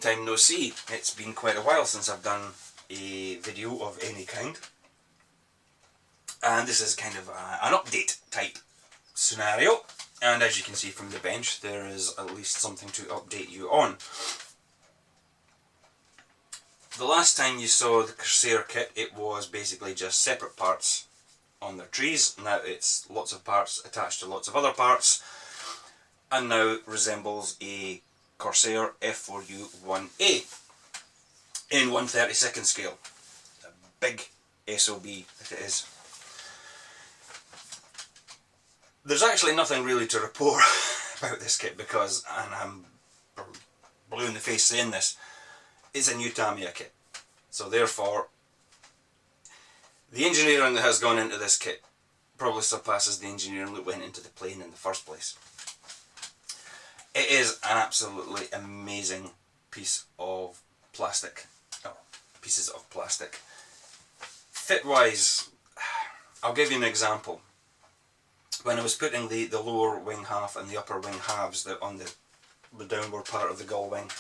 time no see. It's been quite a while since I've done a video of any kind. And this is kind of an update type scenario. And as you can see from the bench, there is at least something to update you on. The last time you saw the Corsair kit, it was basically just separate parts on their trees. Now it's lots of parts attached to lots of other parts, and now resembles a Corsair F4U1A in 1/32nd scale. A big SOB that it is. There's actually nothing really to report about this kit because, and I'm blue in the face saying this, it's a new Tamiya kit. So therefore, the engineering that has gone into this kit probably surpasses the engineering that went into the plane in the first place. It is an absolutely amazing piece of plastic, or pieces of plastic. Fit wise, I'll give you an example. When I was putting the lower wing half and the upper wing halves on the downward part of the gull wing,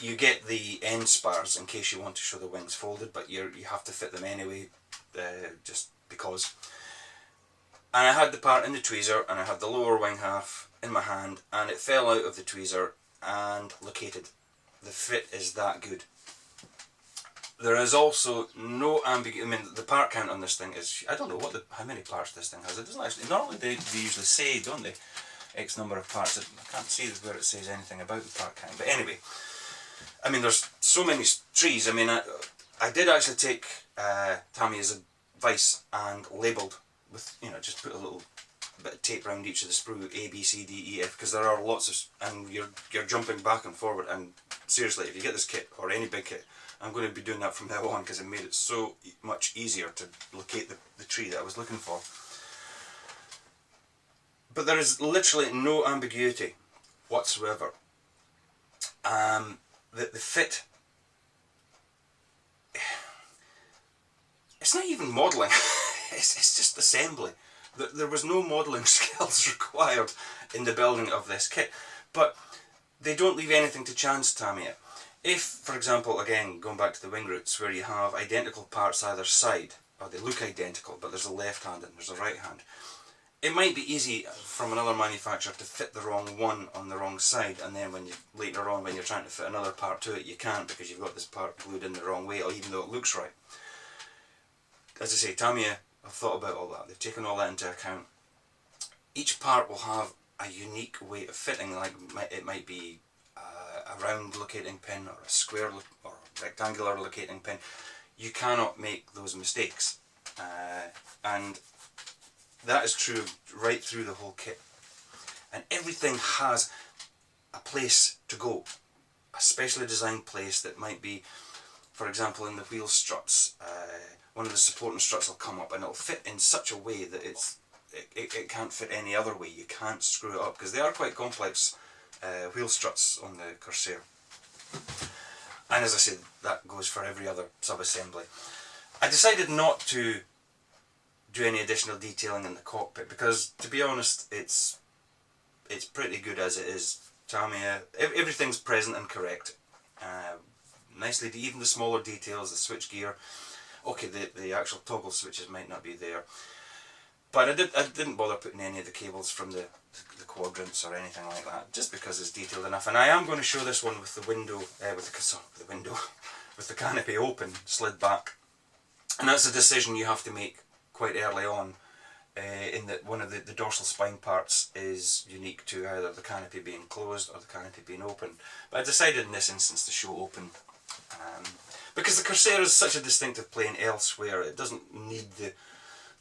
you get the end spars in case you want to show the wings folded, but you have to fit them anyway, just because. And I had the part in the tweezer, and I had the lower wing half in my hand, and it fell out of the tweezer and located. The fit is that good. There is also no ambiguity. I mean, the part count on this thing is, I don't know how many parts this thing has. It doesn't actually, normally they usually say, don't they, X number of parts. I can't see where it says anything about the part count, but anyway, I mean, there's so many trees. I mean, I did actually take Tamiya's advice and labelled with, you know, just put a little bit of tape around each of the sprue, A, B, C, D, E, F, because there are lots of, and you're jumping back and forward, and seriously, if you get this kit, or any big kit, I'm going to be doing that from now on because it made it so much easier to locate the tree that I was looking for. But there is literally no ambiguity whatsoever. The fit, it's not even modelling, it's just assembly. There was no modelling skills required in the building of this kit, but they don't leave anything to chance, Tamiya. If, for example, again, going back to the wing roots, where you have identical parts either side, or they look identical, but there's a left hand and there's a right hand, it might be easy from another manufacturer to fit the wrong one on the wrong side, and then when later on when you're trying to fit another part to it, you can't because you've got this part glued in the wrong way, or even though it looks right. As I say, Tamiya have thought about all that. They've taken all that into account. Each part will have a unique way of fitting, like it might be a round locating pin, or a square or a rectangular locating pin. You cannot make those mistakes, and that is true right through the whole kit. And everything has a place to go, a specially designed place that might be, for example, in the wheel struts. One of the supporting struts will come up and it'll fit in such a way that it can't fit any other way. You can't screw it up because they are quite complex wheel struts on the Corsair. And as I said, that goes for every other sub-assembly. I decided not to do any additional detailing in the cockpit because, to be honest, it's pretty good as it is. Tamiya, everything's present and correct. Nicely, even the smaller details, the switch gear. Okay, the actual toggle switches might not be there, but I didn't bother putting any of the cables from the quadrants or anything like that, just because it's detailed enough. And I am going to show this one with the window, with the canopy open, slid back, and that's a decision you have to make quite early on. In that one of the dorsal spine parts is unique to either the canopy being closed or the canopy being open. But I decided in this instance to show open. Because the Corsair is such a distinctive plane elsewhere, it doesn't need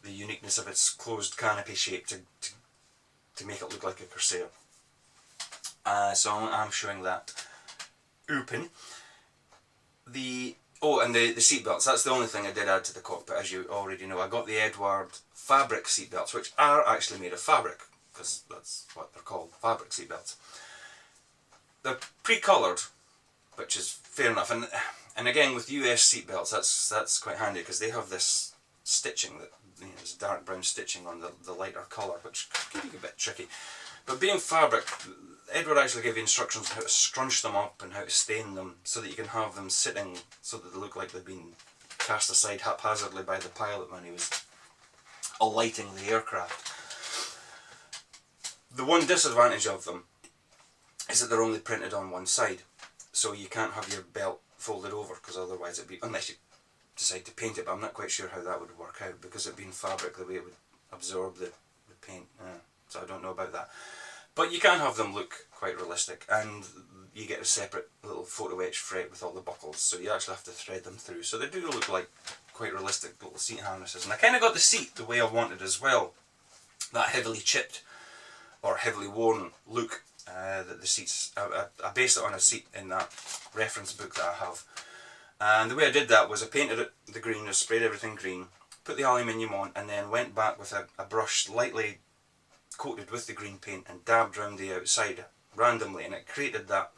the uniqueness of its closed canopy shape to make it look like a Corsair. So I'm showing that open. And the seat belts, that's the only thing I did add to the cockpit, as you already know. I got the Edward fabric seat belts, which are actually made of fabric, because that's what they're called, fabric seat belts. They're pre-coloured, which is fair enough. And again, with US seat belts, that's quite handy because they have this stitching that, you know, this dark brown stitching on the lighter colour, which can be a bit tricky. But being fabric, Edward actually gave you instructions on how to scrunch them up and how to stain them so that you can have them sitting so that they look like they've been cast aside haphazardly by the pilot when he was alighting the aircraft. The one disadvantage of them is that they're only printed on one side, so you can't have your belt folded over, because otherwise it'd be, unless you decide to paint it, but I'm not quite sure how that would work out, because it being fabric, the way it would absorb the paint, so I don't know about that. But you can have them look quite realistic, and you get a separate little photo etch fret with all the buckles, so you actually have to thread them through, so they do look like quite realistic little seat harnesses. And I kind of got the seat the way I wanted as well, that heavily chipped or heavily worn look that the seats, I based it on a seat in that reference book that I have. And the way I did that was I painted it the green, I sprayed everything green, put the aluminium on, and then went back with a brush lightly coated with the green paint and dabbed around the outside randomly, and it created that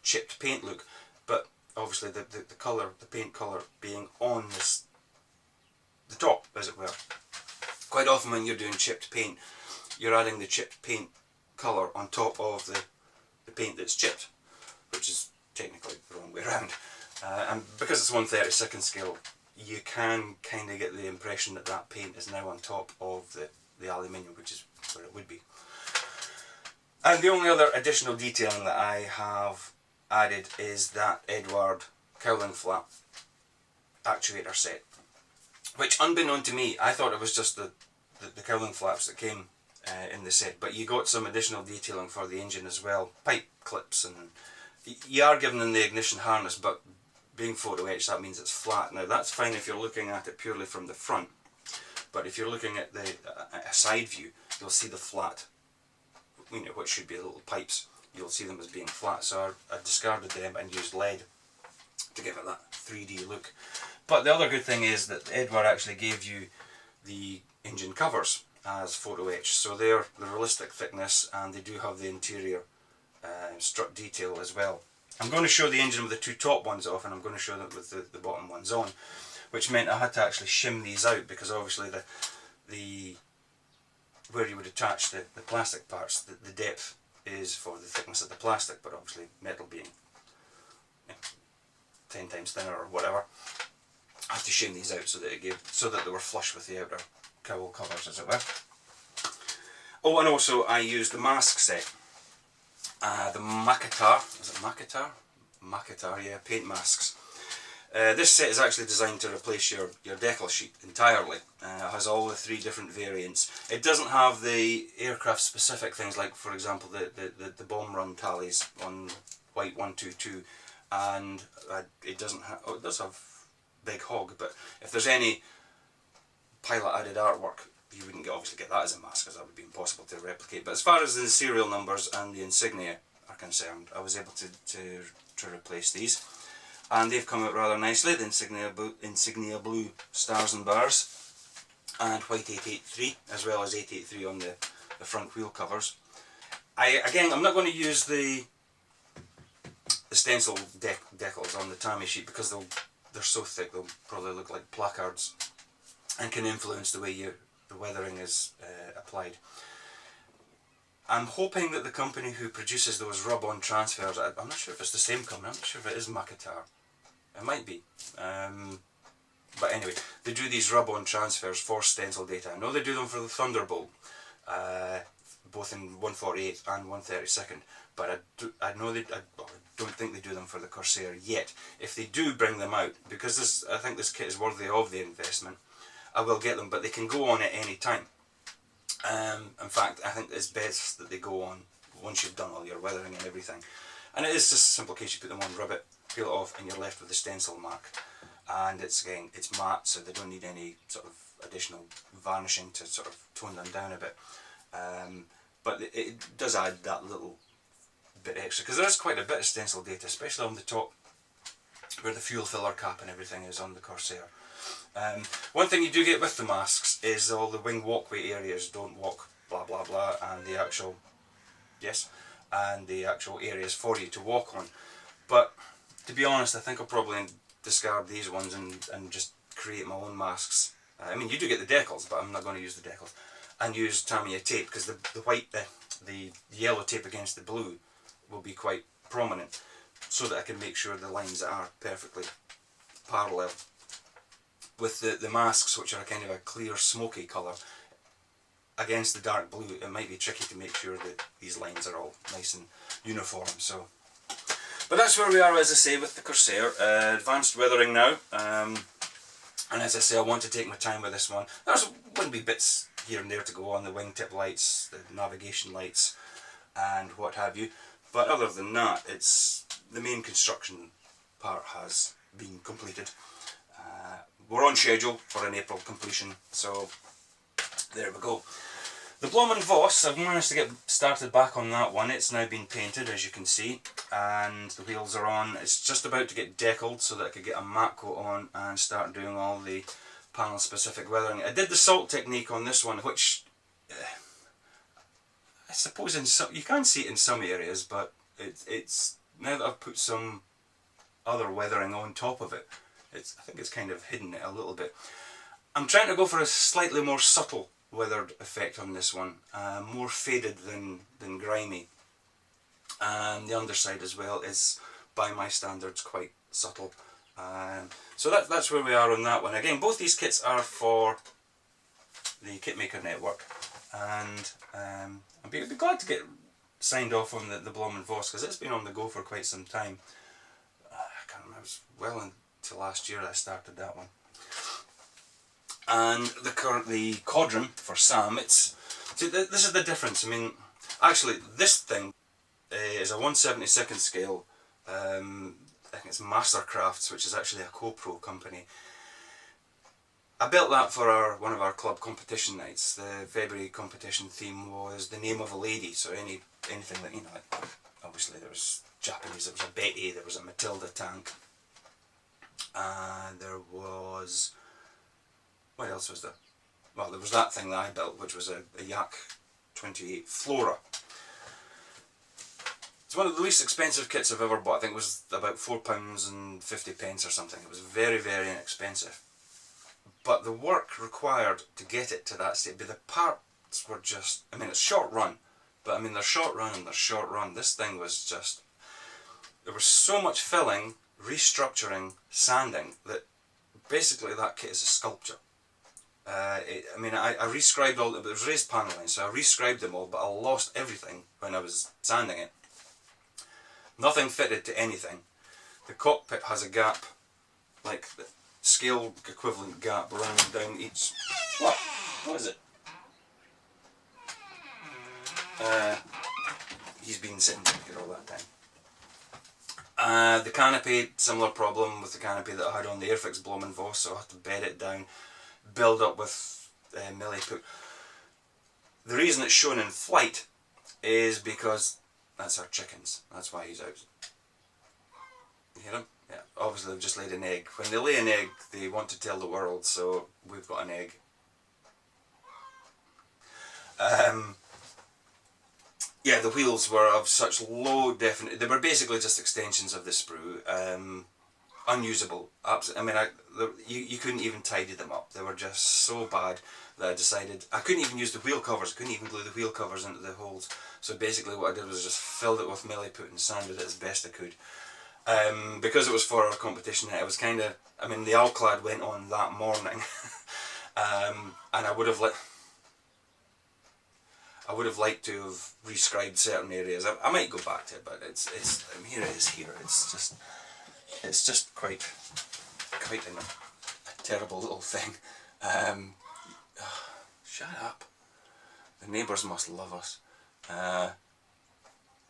chipped paint look. But obviously the colour, the paint colour being on the top, as it were. Quite often when you're doing chipped paint, you're adding the chipped paint colour on top of the paint that's chipped, which is technically the wrong way around. And because it's 1/32 scale, you can kind of get the impression that that paint is now on top of the aluminium, which is where it would be. And the only other additional detailing that I have added is that Edward cowling flap actuator set, which, unbeknown to me, I thought it was just the cowling flaps that came in the set, but you got some additional detailing for the engine as well, pipe clips, and you are given in the ignition harness, but being photo etched, that means it's flat. Now that's fine if you're looking at it purely from the front, but if you're looking at a side view, you'll see the flat, you know, what should be little pipes, you'll see them as being flat, so I discarded them and used lead to give it that 3D look. But the other good thing is that Edward actually gave you the engine covers as photo etched, so they're the realistic thickness, and they do have the interior strut detail as well. I'm going to show the engine with the two top ones off, and I'm going to show them with the bottom ones on, which meant I had to actually shim these out, because obviously the where you would attach the plastic parts, the depth is for the thickness of the plastic, but obviously metal being 10 times thinner or whatever, I had to shim these out so that they were flush with the outer cowl covers, as it were. Oh, and also I used the mask set, the Makatar, is it Makatar? Makatar, yeah, paint masks. This set is actually designed to replace your decal sheet entirely. It has all the 3 different variants. It doesn't have the aircraft specific things, like for example the bomb run tallies on White 122, and it doesn't have, oh, it does have Big Hog, but if there's any pilot added artwork, you wouldn't obviously get that as a mask, because that would be impossible to replicate. But as far as the serial numbers and the insignia are concerned, I was able to replace these, and they've come out rather nicely. The insignia blue stars and bars, and white 883, as well as 883 on the front wheel covers. Again, I'm not going to use the stencil decals on the Tamiya sheet, because they're so thick they'll probably look like placards and can influence the way the weathering is applied. I'm hoping that the company who produces those rub-on transfers, I'm not sure if it's the same company, I'm not sure if it is Makatar, it might be, but anyway, they do these rub-on transfers for stencil data. I know they do them for the Thunderbolt, both in 1/48 and 1/32, but I don't think they do them for the Corsair yet. If they do bring them out, because I think this kit is worthy of the investment, I will get them, but they can go on at any time. In fact, I think it's best that they go on once you've done all your weathering and everything. And it is just a simple case, you put them on, rub it, peel it off, and you're left with the stencil mark. And it's matte, so they don't need any sort of additional varnishing to sort of tone them down a bit. But it does add that little bit extra, because there is quite a bit of stencil data, especially on the top where the fuel filler cap and everything is on the Corsair. One thing you do get with the masks is all the wing walkway areas, don't walk blah blah blah, and the actual areas for you to walk on. But to be honest, I think I'll probably discard these ones and just create my own masks. I mean, you do get the decals, but I'm not going to use the decals, and use Tamiya tape, because the white the yellow tape against the blue will be quite prominent, so that I can make sure the lines are perfectly parallel. With the masks, which are kind of a clear smoky colour, against the dark blue, it might be tricky to make sure that these lines are all nice and uniform. So, but that's where we are, as I say, with the Corsair. Advanced weathering now, and as I say, I want to take my time with this one. There's going to be bits here and there to go on, the wingtip lights, the navigation lights, and what have you. But other than that, it's the main construction part has been completed. We're on schedule for an April completion, so there we go. The Blohm Voss, I've managed to get started back on that one. It's now been painted, as you can see, and the wheels are on. It's just about to get deckled so that I could get a matte coat on and start doing all the panel specific weathering. I did the salt technique on this one, which I suppose in some, you can see it in some areas, but it's now that I've put some other weathering on top of it, I think it's kind of hidden it a little bit. I'm trying to go for a slightly more subtle weathered effect on this one, more faded than grimy, and the underside as well is, by my standards, quite subtle. So that's where we are on that one. Again, both these kits are for the Kitmaker network, and I'd be glad to get signed off on the Blohm Voss, because it's been on the go for quite some time. I can't remember, it was well into last year I started that one. And the Quadrant for Sam, this is the difference. I mean, actually this thing is a 1/72 scale. I think it's Mastercrafts, which is actually a CoPro company. I built that for one of our club competition nights. The February competition theme was the name of a lady, so anything that, you know, like, obviously there was Japanese, there was a Betty, there was a Matilda tank, and there was, what else was there? Well, there was that thing that I built, which was a Yak 28 Flora. It's one of the least expensive kits I've ever bought. I think it was about £4.50 or something. It was very, very inexpensive. But the work required to get it to that state, but the parts were just, I mean, it's short run, but I mean, they're short run and they're short run. This thing was just, there was so much filling, restructuring, sanding, that basically that kit is a sculpture. I mean, I rescribed all, it was raised paneling, so I rescribed them all, but I lost everything when I was sanding it. Nothing fitted to anything. The cockpit has a gap, like the scale equivalent gap running down each. What is it? He's been sitting here all that time. The canopy, similar problem with the canopy that I had on the Airfix Blohm Voss, so I had to bed it down, build up with milliput. The reason it's shown in flight is because that's our chickens. That's why he's out. You hear him? Yeah. Obviously they've just laid an egg. When they lay an egg, they want to tell the world, so we've got an egg. Yeah, the wheels were of such low definition. They were basically just extensions of the sprue. Unusable. I mean, you couldn't even tidy them up. They were just so bad that I decided I couldn't even use the wheel covers. I couldn't even glue the wheel covers into the holes. So basically what I did was just filled it with milliput and sanded it as best I could. Because it was for our competition night, I was kind of, I mean, the Alclad went on that morning, and I would have liked to have rescribed certain areas. I might go back to it, but it's I mean, here it is here. It's just quite a terrible little thing. Shut up. The neighbours must love us.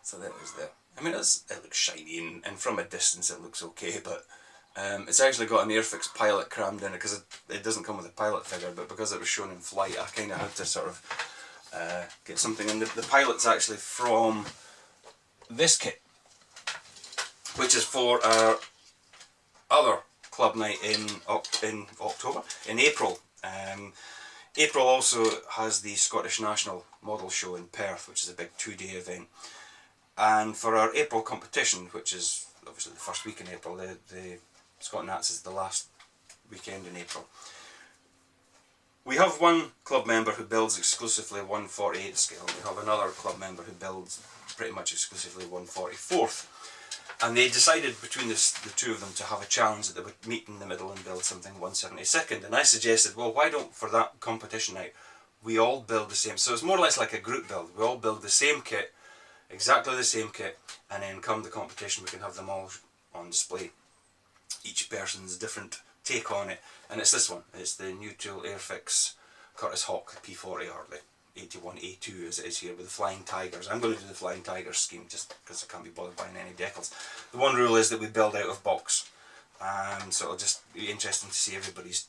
So that was there. I mean, it looks shiny, and from a distance it looks okay, but it's actually got an Airfix pilot crammed in it, because it doesn't come with a pilot figure, but because it was shown in flight, I kind of had to sort of get something. And the pilot's actually from this kit, which is for our other club night in October, in April. April also has the Scottish National Model Show in Perth, which is a big 2-day event. And for our April competition, which is obviously the first week in April, the Scott Nats is the last weekend in April. We have one club member who builds exclusively 1/48 scale. We have another club member who builds pretty much exclusively 1/44. And they decided between the two of them to have a challenge that they would meet in the middle and build something 1/72. And I suggested, well, why don't, for that competition night, we all build the same. So it's more or less like a group build. We all build the same kit, exactly the same kit, and then come the competition we can have them all on display. Each person's different take on it. And it's this one. It's the New Tool Airfix Curtis Hawk P40, or the 81A2 as it is here, with the Flying Tigers. I'm going to do the Flying Tigers scheme just because I can't be bothered buying any decals. The one rule is that we build out of box. So it'll just be interesting to see everybody's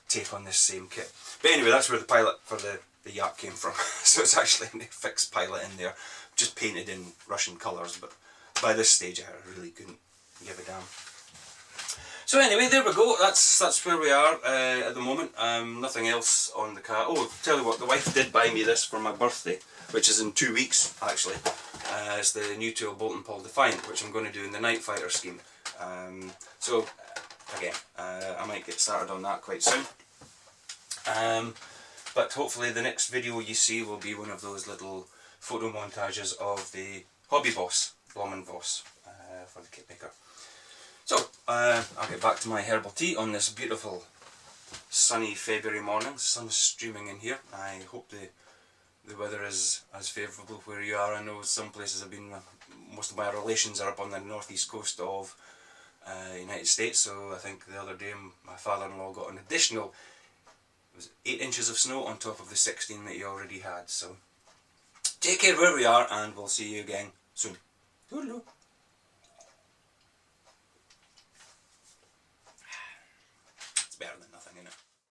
take on this same kit. But anyway, that's where the pilot for the Yak came from. So it's actually an Airfix pilot in there, just painted in Russian colours, but by this stage I really couldn't give a damn. So anyway, there we go. That's where we are at the moment. Nothing else on the car. Oh, tell you what, the wife did buy me this for my birthday, which is in 2 weeks actually. It's the New Tool Bolt and Paul Defiant, which I'm going to do in the Night Fighter scheme. So again, I might get started on that quite soon. But hopefully the next video you see will be one of those little photo montages of the Hobby Boss, Blohm Voss, for the kit maker. So, I'll get back to my herbal tea on this beautiful sunny February morning. The sun's streaming in here. I hope the weather is as favourable where you are. I know some places have been, most of my relations are up on the northeast coast of United States, so I think the other day my father-in-law got an additional 8 inches of snow on top of the 16 that he already had. So, take care where we are, and we'll see you again soon. Toodaloo. Better than nothing, you know.